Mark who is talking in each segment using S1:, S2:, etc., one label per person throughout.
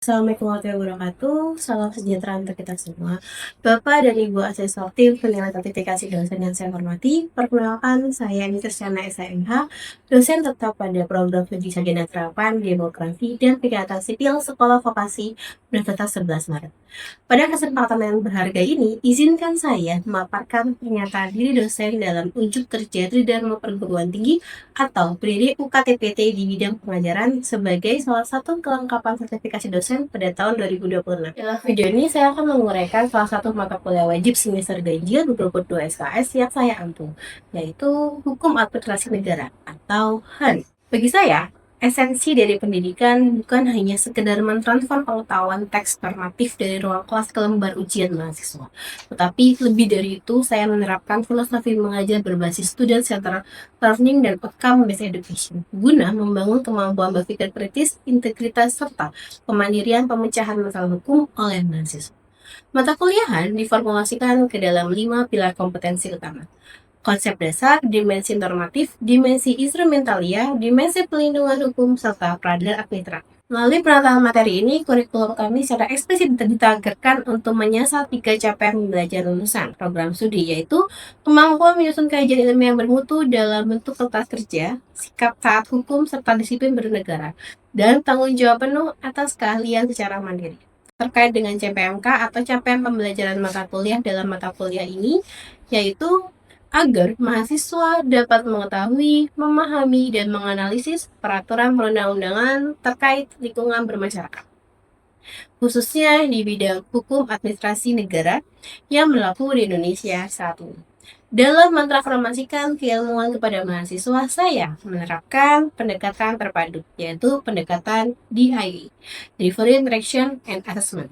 S1: Assalamualaikum warahmatullahi wabarakatuh. Salam sejahtera untuk kita semua. Bapak dan Ibu asesor tim penilaian sertifikasi dosen yang saya hormati, perkenalkan saya Anissa Syana SMH, dosen tetap pada program studi sarjana terapan Demografi dan Peringatan Sipil Sekolah Vokasi Universitas 11 Maret. Pada kesempatan yang berharga ini, izinkan saya memaparkan pernyataan diri dosen dalam unjuk kerja Tridharma Perguruan Tinggi atau PDD UKTPT di bidang pengajaran sebagai salah satu kelengkapan sertifikasi dosen pada tahun 2026. Dalam video ini, saya akan menguraikan salah satu mata kuliah wajib semester ganjil 22 SKS yang saya ampu, yaitu Hukum Administrasi Negara atau HAN. Bagi saya, esensi dari pendidikan bukan hanya sekedar mentransfer pengetahuan teks normatif dari ruang kelas ke lembar ujian mahasiswa, tetapi lebih dari itu saya menerapkan filosofi mengajar berbasis student-centered learning dan outcome-based education, guna membangun kemampuan berpikir kritis, integritas, serta kemandirian pemecahan masalah hukum oleh mahasiswa. Mata kuliahan diformulasikan ke dalam 5 pilar kompetensi utama. Konsep dasar, dimensi normatif, dimensi instrumentalia, dimensi pelindungan hukum, serta peradilan administratif. Melalui penataan materi ini, kurikulum kami secara eksplisit ditagarkan untuk menyasar 3 capaian pembelajaran lulusan program studi, yaitu kemampuan menyusun kajian ilmiah yang bermutu dalam bentuk kertas kerja, sikap taat hukum, serta disiplin bernegara, dan tanggung jawab penuh atas keahlian secara mandiri. Terkait dengan CPMK atau capaian pembelajaran mata kuliah dalam mata kuliah ini, yaitu agar mahasiswa dapat mengetahui, memahami, dan menganalisis peraturan perundang-undangan terkait lingkungan bermasyarakat, khususnya di bidang hukum administrasi negara yang berlaku di Indonesia saat ini. Dalam mentransformasikan keilmuan kepada mahasiswa, saya menerapkan pendekatan terpadu, yaitu pendekatan DIA, Delivery, Interaction, and Assessment.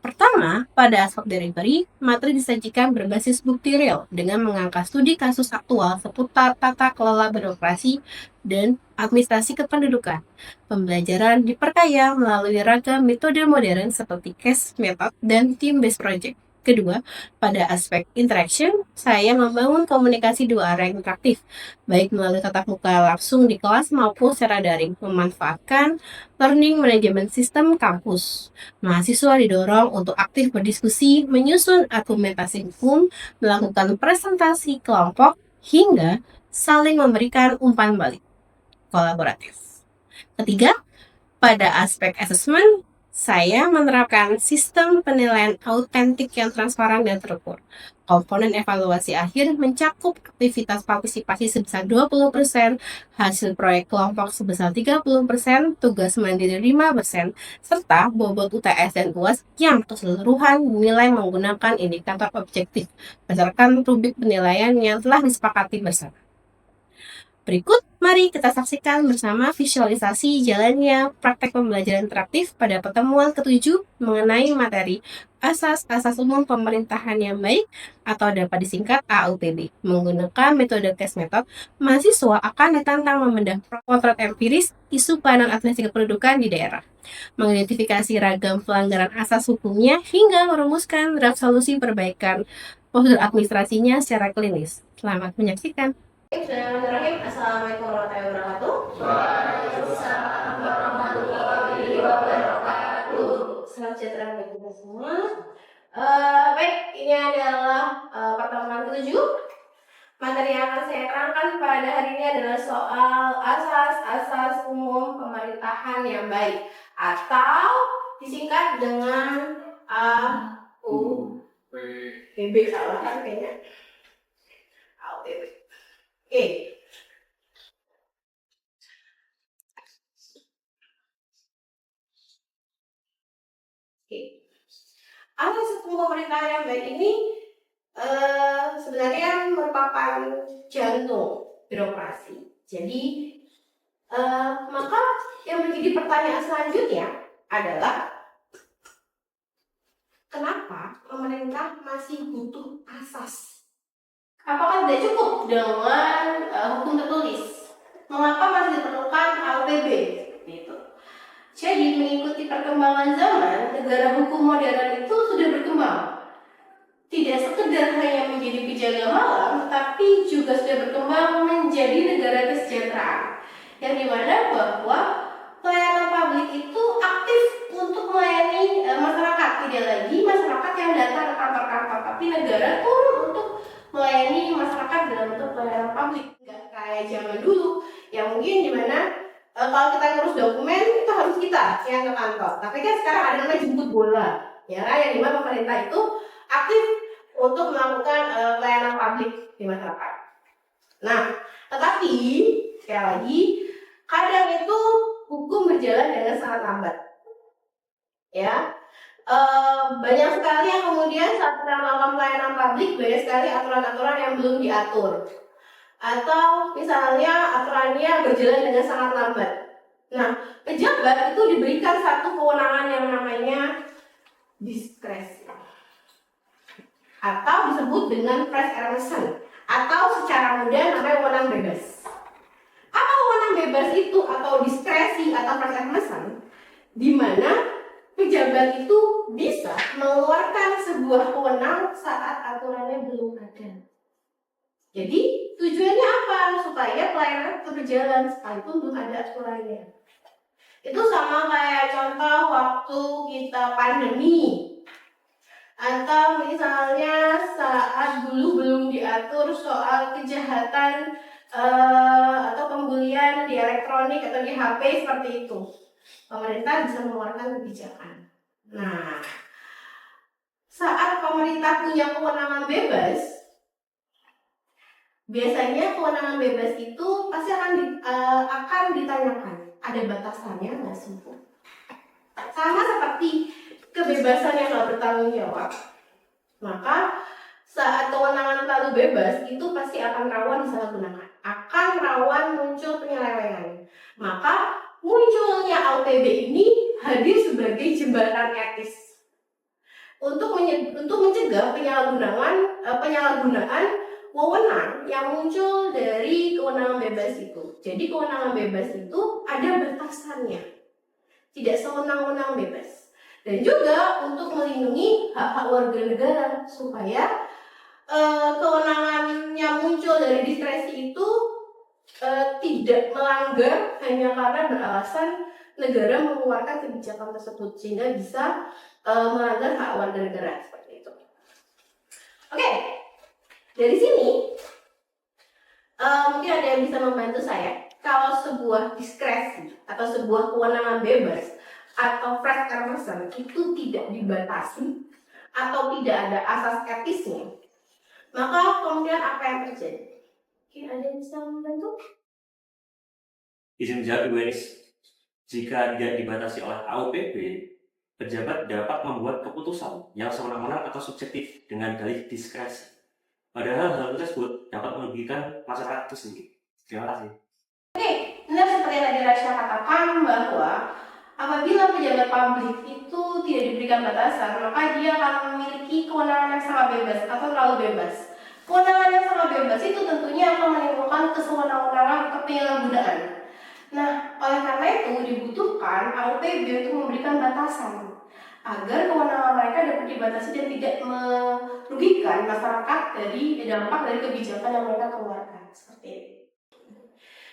S1: Pertama, pada aspek delivery, materi disajikan berbasis bukti real dengan mengangkat studi kasus aktual seputar tata kelola birokrasi dan administrasi kependudukan. Pembelajaran diperkaya melalui ragam metode modern seperti case method dan team-based project. Kedua, pada aspek interaction, saya membangun komunikasi dua arah yang interaktif, baik melalui tatap muka langsung di kelas maupun secara daring, memanfaatkan learning management system kampus. Mahasiswa didorong untuk aktif berdiskusi, menyusun argumentasi hukum, melakukan presentasi kelompok, hingga saling memberikan umpan balik kolaboratif. Ketiga, pada aspek assessment, saya menerapkan sistem penilaian autentik yang transparan dan terukur. Komponen evaluasi akhir mencakup aktivitas partisipasi sebesar 20%, hasil proyek kelompok sebesar 30%, tugas mandiri 5%, serta bobot UTS dan UAS yang keseluruhan dinilai menggunakan indikator objektif berdasarkan rubrik penilaian yang telah disepakati bersama. Berikut, mari kita saksikan bersama visualisasi jalannya praktek pembelajaran interaktif pada pertemuan ke-7 mengenai materi Asas-asas umum pemerintahan yang baik atau dapat disingkat AUPB. Menggunakan metode case method, mahasiswa akan ditantang membedah potret empiris isu peranan administrasi kependudukan di daerah, mengidentifikasi ragam pelanggaran asas hukumnya, hingga merumuskan draft solusi perbaikan prosedur administrasinya secara klinis. Selamat menyaksikan. Bismillahirrahmanirrahim. Assalamualaikum warahmatullahi wabarakatuh.
S2: Waalaikumsalam warahmatullahi wabarakatuh.
S1: Salam sejahtera bagi kita semua. Baik, ini adalah pertemuan ke-7. Materi yang akan saya terangkan pada hari ini adalah soal asas-asas umum pemerintahan yang baik atau disingkat dengan AUPB. Salah kan kayaknya. AUPB. Oke. Asas hukum pemerintahan yang baik ini sebenarnya merupakan jantung birokrasi. Jadi maka yang menjadi pertanyaan selanjutnya adalah kenapa pemerintah masih butuh asas? Apakah tidak cukup dengan hukum tertulis? Mengapa masih diperlukan AUPB? Gitu. Jadi mengikuti perkembangan zaman, negara hukum modern itu sudah berkembang. Tidak sekedar hanya menjadi penjaga malam, tetapi juga sudah berkembang menjadi negara kesejahteraan. Yang dimana bahwa pelayanan publik itu aktif untuk melayani masyarakat, tidak lagi masyarakat yang datang ke kantor-kantor, tapi negara turun untuk melayani masyarakat dalam bentuk pelayanan publik. Nggak kayak zaman dulu yang mungkin dimana kalau kita ngurus dokumen itu harus kita yang ke kantor, tapi kan sekarang ada namanya jemput bola, ya kan, yang dimana pemerintah itu aktif untuk melakukan pelayanan publik di masyarakat. Nah, tetapi sekali lagi kadang itu hukum berjalan dengan sangat lambat, ya. Banyak sekali yang kemudian saat kita melakukan pelayanan publik, banyak sekali aturan-aturan yang belum diatur, atau misalnya aturannya berjalan dengan sangat lambat. Nah, pejabat itu diberikan satu kewenangan yang namanya diskresi, atau disebut dengan prescription, atau secara mudah namanya wewenang bebas. Apa wewenang bebas itu atau diskresi atau prescription? Di mana pejabat itu bisa mengeluarkan sebuah wewenang saat aturannya belum ada. Jadi tujuannya apa? Supaya pelayanan tetap berjalan sekalipun belum ada aturannya. Itu sama kayak contoh waktu kita pandemi, atau misalnya saat dulu belum diatur soal kejahatan atau pembulian di elektronik atau di HP seperti itu. Pemerintah bisa mengeluarkan kebijakan. Nah, saat pemerintah punya kewenangan bebas, biasanya kewenangan bebas itu pasti akan ditanyakan, ada batasannya nggak sih? Sama seperti kebebasan yang nggak bertanggung jawab, maka saat kewenangan terlalu bebas itu pasti akan rawan disalahgunakan, akan rawan muncul penyelewengan. Maka munculnya LPB ini hadir sebagai jembatan etis untuk mencegah penyalahgunaan wewenang yang muncul dari kewenangan bebas itu. Jadi kewenangan bebas itu ada batasannya, tidak sewenang-wenang bebas. Dan juga untuk melindungi hak-hak warga negara supaya kewenangan yang muncul dari diskresi itu tidak melanggar hanya karena beralasan negara mengeluarkan kebijakan tersebut, sehingga bisa melanggar hak warga negara seperti itu. Oke, dari sini mungkin ada yang bisa membantu saya. Kalau sebuah diskresi atau sebuah kewenangan bebas atau prescription itu tidak dibatasi atau tidak ada asas etisnya, maka kemudian apa yang terjadi? Mungkin ada yang bisa membantu?
S2: Izin menjawab, Ibu Enis. Jika tidak dibatasi oleh AUPB, pejabat dapat membuat keputusan yang sewenang-wenang atau subjektif dengan dalih diskresi. Padahal hal tersebut dapat merugikan masyarakat itu sendiri. Terima kasih.
S1: Oke, benar seperti yang tadi Rasya katakan bahwa apabila pejabat publik itu tidak diberikan batasan, maka dia akan memiliki kewenangan yang sangat bebas atau terlalu bebas. Kewenangan yang sangat bebas itu tentunya akan menimbulkan kesewenang-wenangan atau penyalahgunaan. Nah, oleh karena itu dibutuhkan AUPB untuk memberikan batasan agar kewenangan mereka dapat dibatasi dan tidak merugikan masyarakat dari dampak dari kebijakan yang mereka keluarkan. Seperti ini.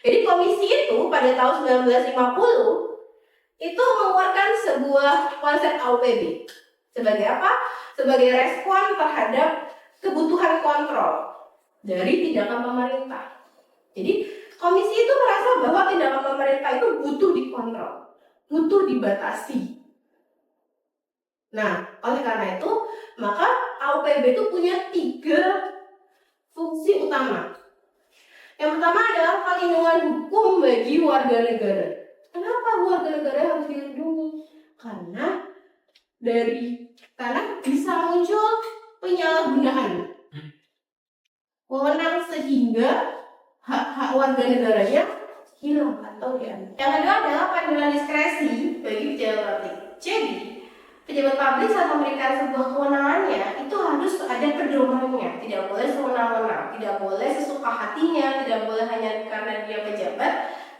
S1: Jadi komisi itu pada tahun 1950 itu mengeluarkan sebuah konsep AUPB. Sebagai apa? Sebagai respon terhadap kebutuhan kontrol dari tindakan pemerintah. Jadi komisi itu merasa bahwa tindakan pemerintah itu butuh dikontrol, butuh dibatasi. Nah, oleh karena itu, maka AUPB itu punya 3 fungsi utama. Yang pertama adalah perlindungan hukum bagi warga negara. Kenapa warga negara harus dilindungi? Karena bisa muncul penyalahgunaan wewenang sehingga hak-hak warga negaranya hilang atau diambil. Yang kedua adalah perlindungan diskresi bagi pejabat publik. Jadi pejabat publik saat memberikan sebuah kewenangannya itu harus ada pedomannya, tidak boleh sewenang-wenang, tidak boleh sesuka hatinya, tidak boleh hanya karena dia pejabat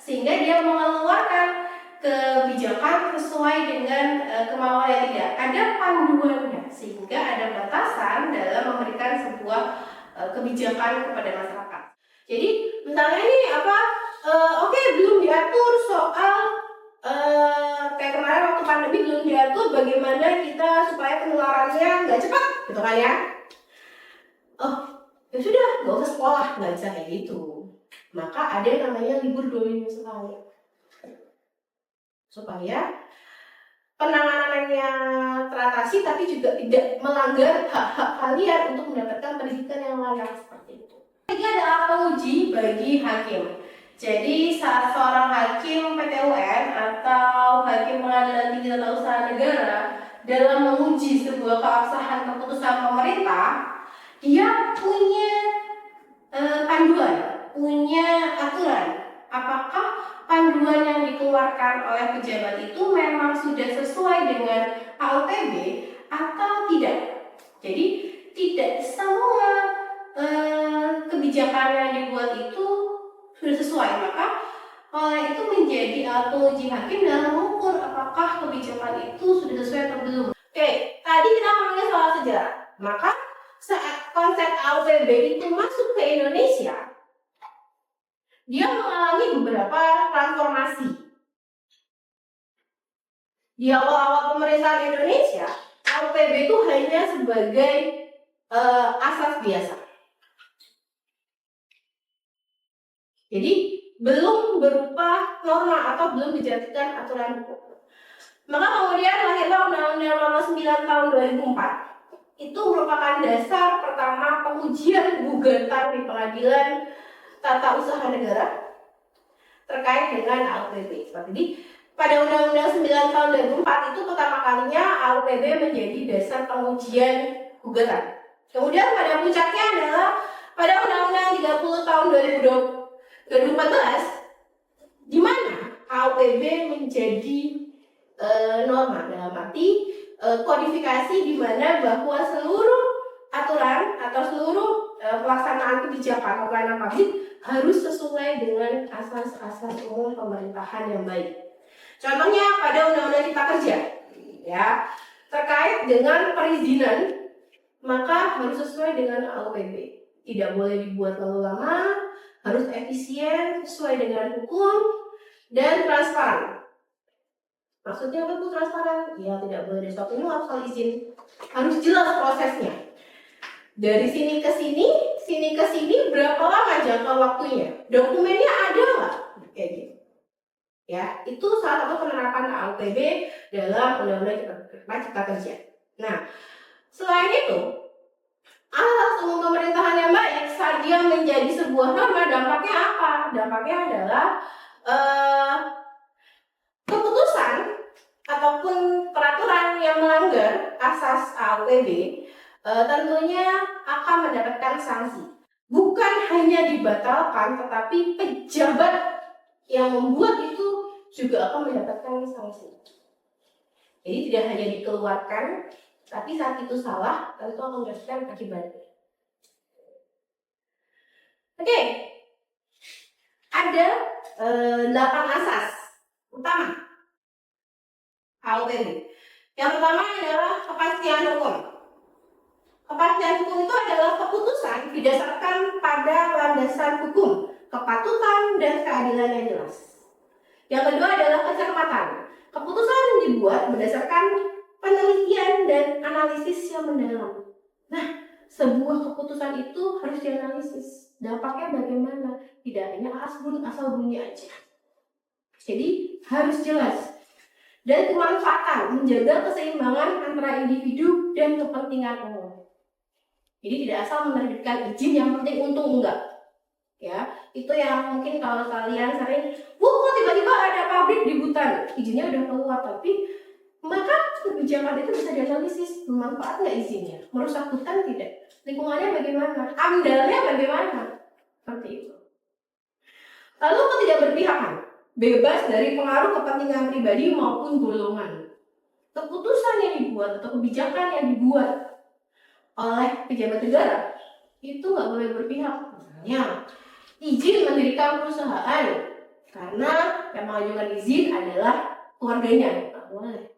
S1: sehingga dia mengeluarkan kebijakan sesuai dengan kemauan yang tidak. Ada panduannya sehingga ada batasan dalam memberikan sebuah kebijakan kepada masyarakat. Jadi misalnya ini belum diatur soal kayak kemarin waktu pandemi belum diatur bagaimana kita supaya penularannya nggak cepat, gitu kan ya. Oh, ya sudah, nggak usah sekolah, nggak bisa kayak gitu. Maka ada yang namanya libur 2 minggu sekali. Supaya penanganannya teratasi tapi juga tidak melanggar hak-hak kalian untuk mendapatkan pendidikan yang layak seperti itu. Ini adalah penguji bagi hakim. Jadi saat seorang hakim PT UN atau hakim pengadilan tinggi tata usaha negara dalam menguji sebuah keabsahan keputusan pemerintah, dia punya panduan, punya aturan. Apakah panduan yang dikeluarkan oleh pejabat itu memang sudah sesuai dengan AUPB atau tidak? Jadi tidak semua kebijakan yang dibuat itu sudah sesuai, maka oleh itu menjadi alat penguji hakim dalam mengukur apakah kebijakan itu sudah sesuai atau belum. Oke, tadi kita ngomongin soal sejarah. Maka saat konsep AUPB itu masuk ke Indonesia, dia mengalami beberapa transformasi. Di awal-awal pemerintahan Indonesia, AUPB itu hanya sebagai asas biasa. Jadi belum berupa norma atau belum dijadikan aturan hukum. Maka kemudian lahirlah Undang-Undang Nomor 9 Tahun 2004. Itu merupakan dasar pertama pengujian gugatan di Pengadilan Tata Usaha Negara terkait dengan AUPB. Jadi pada Undang-Undang 9 Tahun 2004 itu pertama kalinya AUPB menjadi dasar pengujian gugatan. Kemudian pada puncaknya adalah pada Undang-Undang 30 Tahun 2014, di mana AUPB menjadi norma, dalam arti kodifikasi di mana bahwa seluruh aturan atau seluruh pelaksanaan kebijakan pelayanan publik harus sesuai dengan asas-asas umum pemerintahan yang baik. Contohnya pada Undang-Undang Cipta Kerja, ya, terkait dengan perizinan, maka harus sesuai dengan AUPB. Tidak boleh dibuat terlalu lama, harus efisien, sesuai dengan hukum, dan transparan. Maksudnya apa itu transparan? Ya, tidak boleh di stop, ini harus soal izin. Harus jelas prosesnya. Dari sini ke sini, berapa lama jangka waktunya? Dokumennya ada nggak? Kayak gitu. Ya, itu salah satu penerapan AUPB dalam Undang-Undang Cipta Kerja. Nah, selain itu, asas umum pemerintahan yang baik saat dia menjadi sebuah norma, dampaknya apa? Dampaknya adalah keputusan ataupun peraturan yang melanggar asas AUPB tentunya akan mendapatkan sanksi. Bukan hanya dibatalkan, tetapi pejabat yang membuat itu juga akan mendapatkan sanksi. Jadi tidak hanya dikeluarkan, tapi saat itu salah, itu akan mendapatkan akibatnya. Oke, ada 8 asas utama AUPB. Yang pertama adalah kepastian hukum. Kepastian hukum itu adalah keputusan didasarkan pada landasan hukum, kepatutan, dan keadilan yang jelas. Yang kedua adalah kecermatan. Keputusan yang dibuat berdasarkan penelitian dan analisis yang mendalam. Nah, sebuah keputusan itu harus dianalisis. Dampaknya bagaimana? Tidak hanya asal bunyi aja. Jadi harus jelas. Dan kemanfaatan, menjaga keseimbangan antara individu dan kepentingan umum. Jadi tidak asal menerbitkan izin yang penting untung, enggak. Ya, itu yang mungkin kalau kalian sering, kok tiba-tiba ada pabrik di hutan, izinnya udah keluar, tapi maka kebijakan itu bisa dianalisis, bermanfaat nggak izinnya, merusak hutan tidak, lingkungannya bagaimana, amdalnya bagaimana, seperti itu. Lalu ketidakberpihakan, bebas dari pengaruh kepentingan pribadi maupun golongan. Keputusan yang dibuat atau kebijakan yang dibuat oleh pejabat negara itu nggak boleh berpihak. Misalnya izin mendirikan perusahaan karena yang mengajukan izin adalah keluarganya, nggak boleh.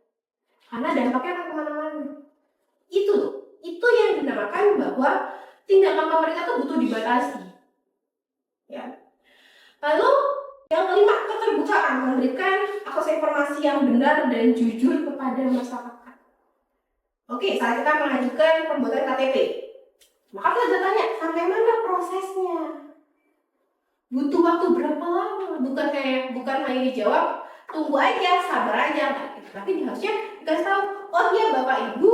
S1: Karena dampaknya akan kemana-mana. Itu yang dinamakan bahwa tindakan pemerintah itu butuh dibatasi. Ya. Lalu yang kelima, keterbukaan keterbukaan, memberikan akses informasi yang benar dan jujur kepada masyarakat. Oke, saat kita mengajukan pembuatan KTP, maka kita tanya sampai mana prosesnya, butuh waktu berapa lama, bukan hanya dijawab tunggu aja, sabar aja, tapi harusnya dikasih tahu, oh iya Bapak Ibu,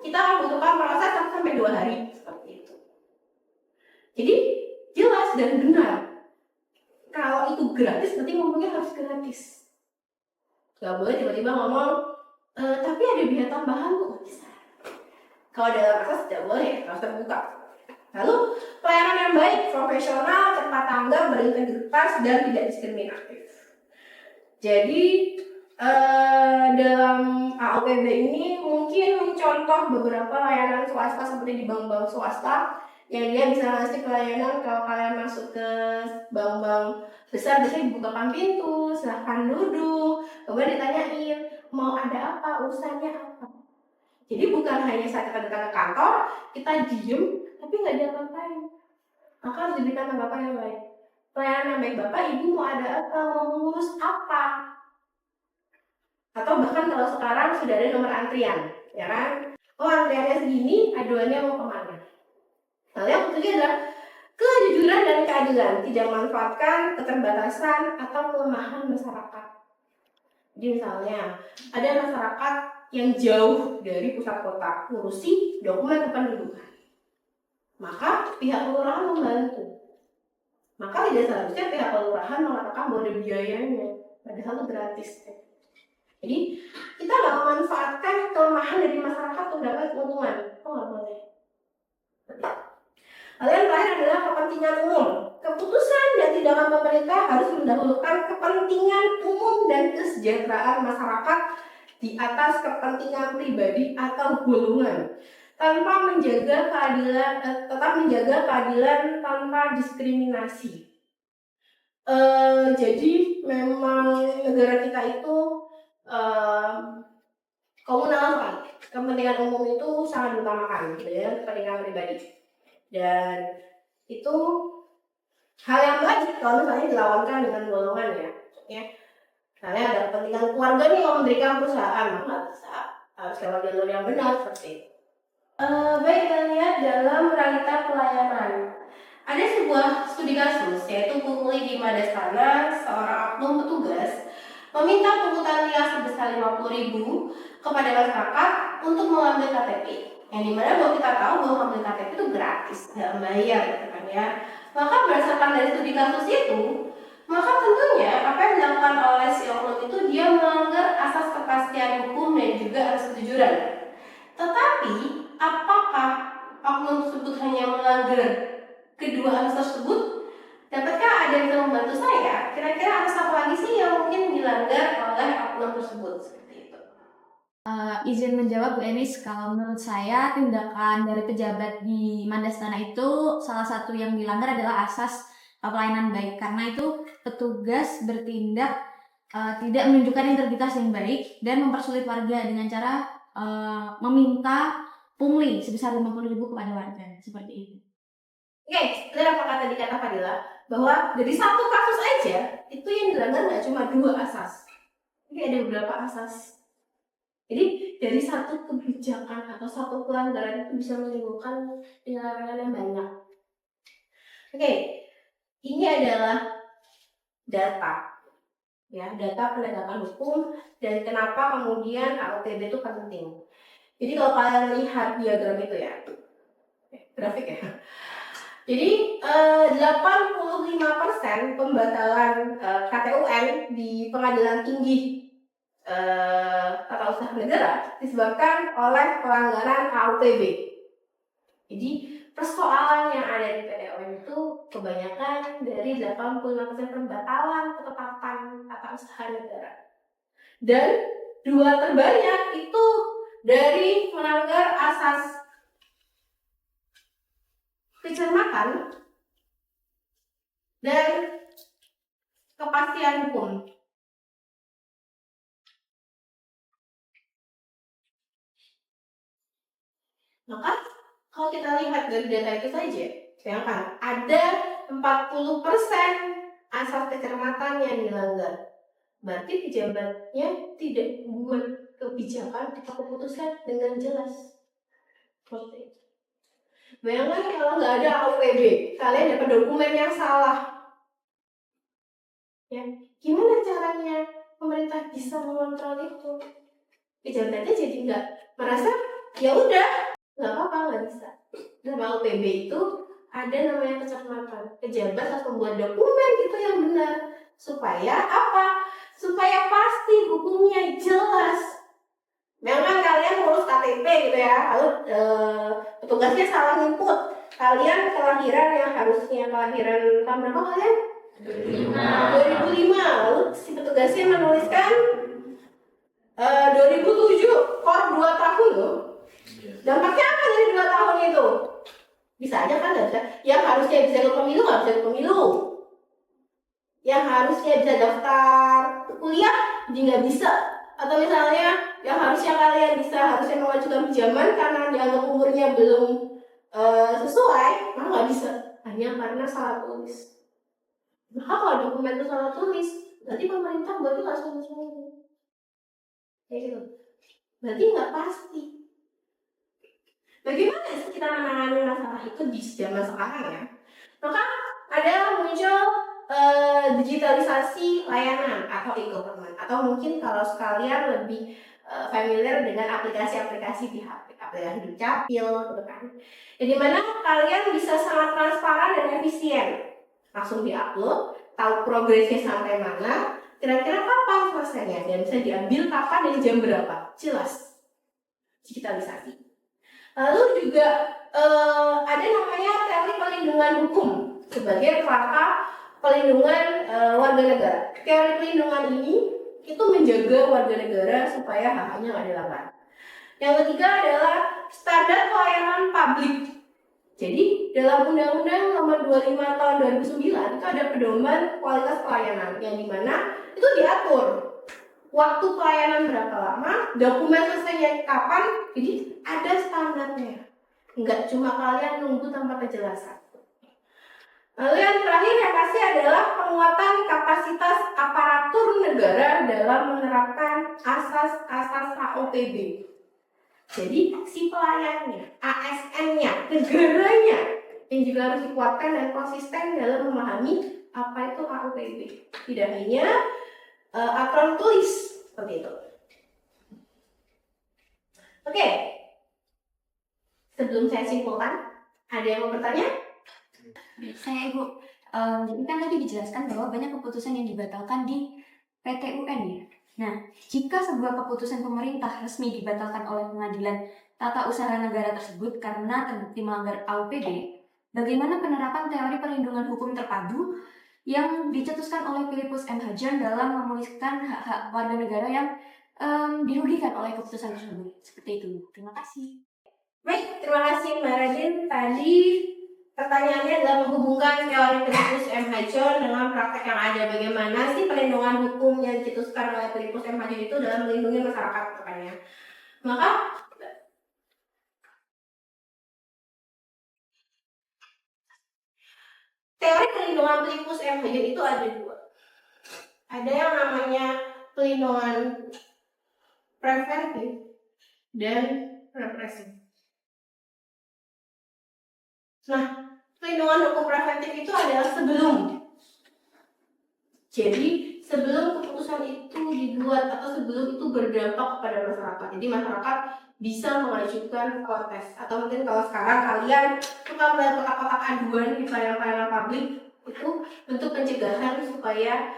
S1: kita membutuhkan proses 1-2 hari seperti itu. Jadi jelas dan benar. Kalau itu gratis, berarti ngomongnya harus gratis. Gak boleh tiba-tiba ngomong, tapi ada biaya tambahan kok, bisa. Kalau dalam akses tidak boleh, harus terbuka. Lalu pelayanan yang baik, profesional, cepat tanggap, berintegritas, dan tidak diskriminatif. Jadi dalam AOPB ini mungkin contoh beberapa layanan swasta seperti di bank-bank swasta yang dia bisa ngasih pelayanan. Kalau kalian masuk ke bank-bank besar biasanya dibukakan pintu, silahkan duduk, kemudian ditanyain mau ada apa, urusannya apa. Jadi bukan hanya saat kita datang ke kantor kita diem tapi nggak diapa-apain, maka harus diberikan tanggapan yang baik. Pelayanan yang baik, Bapak Ibu mau ada apa, mau mengurus apa, atau bahkan kalau sekarang sudah ada nomor antrian, ya kan? Oh antriannya segini, aduannya mau kemana? Lalu yang ketiga adalah kejujuran dan keadilan, tidak memanfaatkan keterbatasan atau kelemahan masyarakat. Jadi misalnya ada masyarakat yang jauh dari pusat kota, ngurusi dokumen kependudukan, maka pihak kelurahan membantu. Maka tidak seharusnya pihak kelurahan mengatakan bahwa ada biayanya, padahal itu gratis. Jadi kita nggak memanfaatkan kelemahan dari masyarakat untuk dapat keuntungan, nggak boleh. Lalu yang terakhir adalah kepentingan umum. Keputusan dan tindakan pemerintah harus mendahulukan kepentingan umum dan kesejahteraan masyarakat di atas kepentingan pribadi atau golongan, tanpa menjaga keadilan, tetap menjaga keadilan tanpa diskriminasi. Jadi memang negara kita itu komunal sekali. Kepentingan umum itu sangat diutamakan dengan kepentingan pribadi. Dan itu hal yang baik kalau misalnya dilawankan dengan golongan ya. Misalnya ada kepentingan keluarga nih mau mendirikan perusahaan, maka harus lewat jalur yang benar seperti itu. Baik, kita lihat dalam realita pelayanan. Ada sebuah studi kasus yaitu pungli di Madastana, seorang oknum petugas meminta pungutan liar sebesar 50.000 kepada masyarakat untuk mengambil KTP. Yang dimana bahwa kita tahu bahwa mengambil KTP itu gratis, nggak bayar, kan ya. Maka berdasarkan dari studi kasus itu, maka tentunya apa yang dilakukan oleh si oknum itu dia melanggar asas kepastian hukum dan juga asas kejujuran. Tetapi apakah oknum tersebut hanya melanggar kedua asas tersebut? Dapatkah ada yang bisa membantu saya? Kira-kira asas apa lagi sih yang mungkin dilanggar oleh oknum tersebut? Seperti itu.
S3: Izin menjawab Bu Enis, kalau menurut saya tindakan dari pejabat di Mandastana itu salah satu yang dilanggar adalah asas pelayanan baik, karena itu petugas bertindak tidak menunjukkan integritas yang baik dan mempersulit warga dengan cara meminta pungli sebesar 50.000 kepada warga, seperti itu.
S1: Oke, benar apa kata dikata Fadila, bahwa dari satu kasus aja itu yang dilanggar nggak cuma 2 asas, ini ada beberapa asas. Jadi dari satu kebijakan atau satu pelanggaran itu bisa menimbulkan penyerangan yang banyak. Oke, ini adalah data, ya, data penegakan hukum dan kenapa kemudian AOPB itu penting. Jadi kalau kalian lihat diagram itu ya, grafik ya. Jadi 85% pembatalan KTUN di pengadilan tinggi tata usaha negara disebabkan oleh pelanggaran AOPB. Jadi persoalan yang ada di PTUN itu kebanyakan dari 85% pembatalan ketetapan tata usaha negara. Dan 2 terbanyak itu dari melanggar asas kecermatan dan kepastian hukum. Maka kalau kita lihat dari data itu saja, bayangkan ada 40% asas kecermatan yang dilanggar. Berarti pejabatnya tidak membuat kebijakan atau keputusan dengan jelas. Seperti itu. Bayangkan kalau nggak ada AUPB, kalian dapat dokumen yang salah. Ya, gimana caranya pemerintah bisa mengontrol itu? Pejabatnya jadi nggak merasa ya udah nggak apa-apa, nggak bisa. Dalam AUPB itu ada namanya kecermatan. Pejabat harus membuat dokumen itu yang benar supaya apa? Supaya pasti hukumnya jelas. Memang kalian ngurus KTP gitu ya, lalu petugasnya salah input. Kalian kelahiran yang harusnya kelahiran tahun berapa kalian? 2005. Lalu si petugasnya menuliskan 2007, kor 2 tahun loh. Dampaknya apa dari 2 tahun itu? Bisa aja kan nggak bisa. Yang harusnya bisa ikut pemilu nggak bisa ikut pemilu. Yang harusnya bisa daftar kuliah jadi nggak bisa. Atau misalnya yang harusnya kalian harusnya mengajukan pinjaman karena dianggap umurnya belum sesuai, malah nggak bisa. Hanya karena salah tulis. Nah, kalau dokumen itu salah tulis, berarti pemerintah buat itu nggak sungguh-sungguh. Kayak gitu. Berarti nggak pasti. Bagaimana kita menangani masalah itu di zaman sekarang ya? Maka ada muncul digitalisasi layanan atau e-government, atau mungkin kalau sekalian lebih familiar dengan aplikasi-aplikasi di HP, aplikasi Dukcapil gitu kan. Jadi mana kalian bisa sangat transparan dan efisien. Langsung diupload, tahu progresnya sampai mana, kira-kira kapan selesainya, dan bisa diambil kapan dan jam berapa. Jelas. Digitalisasi. Lalu juga ada namanya teori perlindungan hukum sebagai kerangka pelindungan warga negara. Teori perlindungan ini itu menjaga warga negara supaya hak-haknya nggak dilanggar. Yang ketiga adalah standar pelayanan publik. Jadi dalam Undang-Undang Nomor 25 Tahun 2009 itu ada pedoman kualitas pelayanan yang dimana itu diatur waktu pelayanan berapa lama, dokumen selesainya kapan, jadi ada standarnya. Enggak cuma kalian nunggu tanpa kejelasan. Lalu yang terakhir yang kasih adalah penguatan kapasitas aparatur negara dalam menerapkan asas-asas AUPB. Jadi si pelayannya, ASN-nya, negaranya yang juga harus dikuatkan dan konsisten dalam memahami apa itu AUPB. Tidak hanya aturan tulis seperti itu. Oke. Sebelum saya simpulkan, ada yang mau bertanya?
S3: Saya Ibu, jadi kan tadi dijelaskan bahwa banyak keputusan yang dibatalkan di PT UN ya. Nah, jika sebuah keputusan pemerintah resmi dibatalkan oleh pengadilan tata usaha negara tersebut karena terbukti melanggar AUPB, bagaimana penerapan teori perlindungan hukum terpadu yang dicetuskan oleh Philippus M. Hadjian dalam memulihkan hak-hak warga negara yang dirugikan oleh keputusan tersebut? Seperti itu. Terima kasih.
S1: Baik, terima kasih Mbak Radin. Tadi pertanyaannya adalah menghubungkan teori Philippus M. Hadjian dengan praktek yang ada. Bagaimana sih perlindungan hukum yang dicetuskan oleh Philippus M. Hadjian itu dalam melindungi masyarakat katanya. Maka teori perlindungan Philippus M. Hadjian itu ada dua. Ada yang namanya perlindungan preventif dan represif. Nah, perlindungan hukum preventif itu adalah sebelum. Jadi sebelum keputusan itu dibuat atau sebelum itu berdampak kepada masyarakat. Jadi masyarakat bisa mengajukan protes. Atau mungkin kalau sekarang kalian suka melihat kotak-kotak aduan di pelayanan publik, itu bentuk pencegahan supaya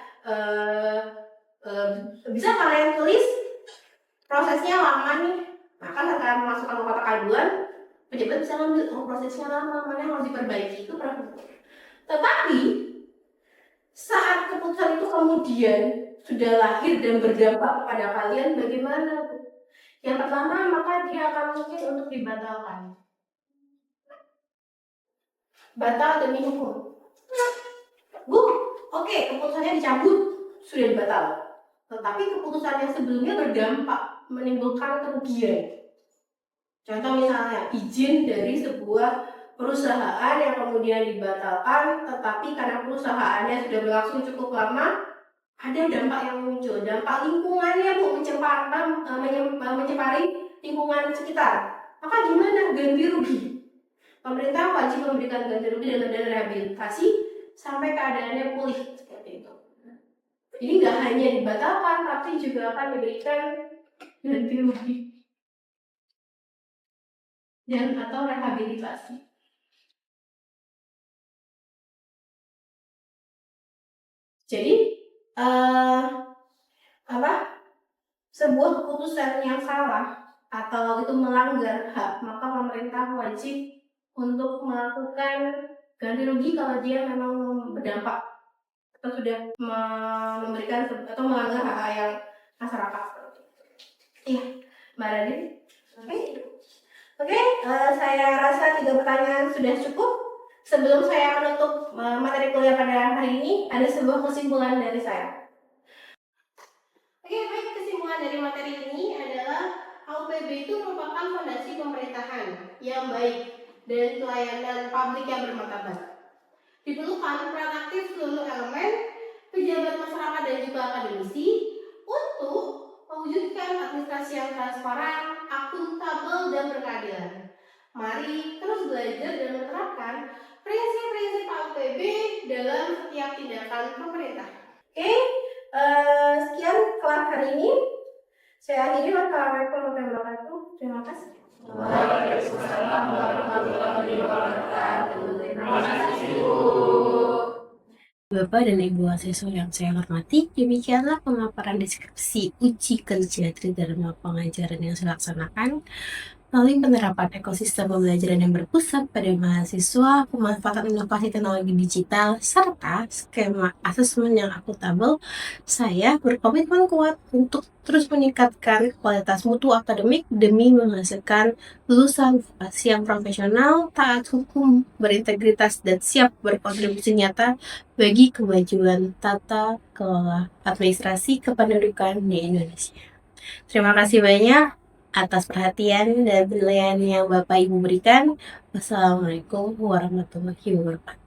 S1: bisa kalian tulis prosesnya lama nih. Maka saat kalian memasukkan kotak aduan, pejabat bisa ngambil prosesnya lama, mana yang harus diperbaiki itu preventif. Tetapi saat keputusan itu kemudian sudah lahir dan berdampak kepada kalian, bagaimana? Yang pertama, maka dia akan mungkin untuk dibatalkan. Batal demi hukum. Oke, keputusannya dicabut, sudah dibatal. Tetapi keputusan yang sebelumnya berdampak, menimbulkan kerugian. Contoh misalnya, izin dari sebuah perusahaan yang kemudian dibatalkan, tetapi karena perusahaannya sudah berlangsung cukup lama, ada dampak yang muncul, dampak lingkungannya Bu, mencemari lingkungan sekitar. Maka gimana? Ganti rugi. Pemerintah wajib memberikan ganti rugi dan dana rehabilitasi sampai keadaannya pulih seperti itu. Jadi nggak hanya dibatalkan, tapi juga akan diberikan ganti rugi dan atau rehabilitasi. Jadi sebuah keputusan yang salah atau itu melanggar hak, maka pemerintah wajib untuk melakukan ganti rugi kalau dia memang berdampak atau sudah memberikan atau melanggar hak yang masyarakat. Iya, Mbak Radin. Oke, saya rasa 3 pertanyaan sudah cukup. Sebelum saya menutup materi kuliah pada hari ini, ada sebuah kesimpulan dari saya. Oke, baik, kesimpulan dari materi ini adalah AUPB itu merupakan fondasi pemerintahan yang baik dan pelayanan publik yang bermartabat. Diperlukan peran aktif seluruh elemen, pejabat masyarakat dan juga akademisi untuk mewujudkan administrasi yang transparan, akuntabel dan berkeadilan. Mari terus belajar dan menerapkan prinsip-prinsip AUPB dalam setiap tindakan pemerintah. Oke, sekian kelas hari ini. Saya akhiri. Wassalamualaikum warahmatullahi wabarakatuh. Terima kasih. Waalaikumsalam warahmatullahi wabarakatuh. Terima kasih, Bu. Bapak dan Ibu mahasiswa yang saya hormati, demikianlah pemaparan deskripsi uji kerja Tridharma pengajaran yang saya laksanakan melalui penerapan ekosistem pembelajaran yang berpusat pada mahasiswa, pemanfaatan inovasi teknologi digital, serta skema asesmen yang akuntabel. Saya berkomitmen kuat untuk terus meningkatkan kualitas mutu akademik demi menghasilkan lulusan vokasi yang profesional, taat hukum, berintegritas, dan siap berkontribusi nyata bagi kemajuan tata kelola administrasi kependudukan di Indonesia. Terima kasih banyak atas perhatian dan penilaian yang Bapak Ibu berikan. Wassalamualaikum warahmatullahi wabarakatuh.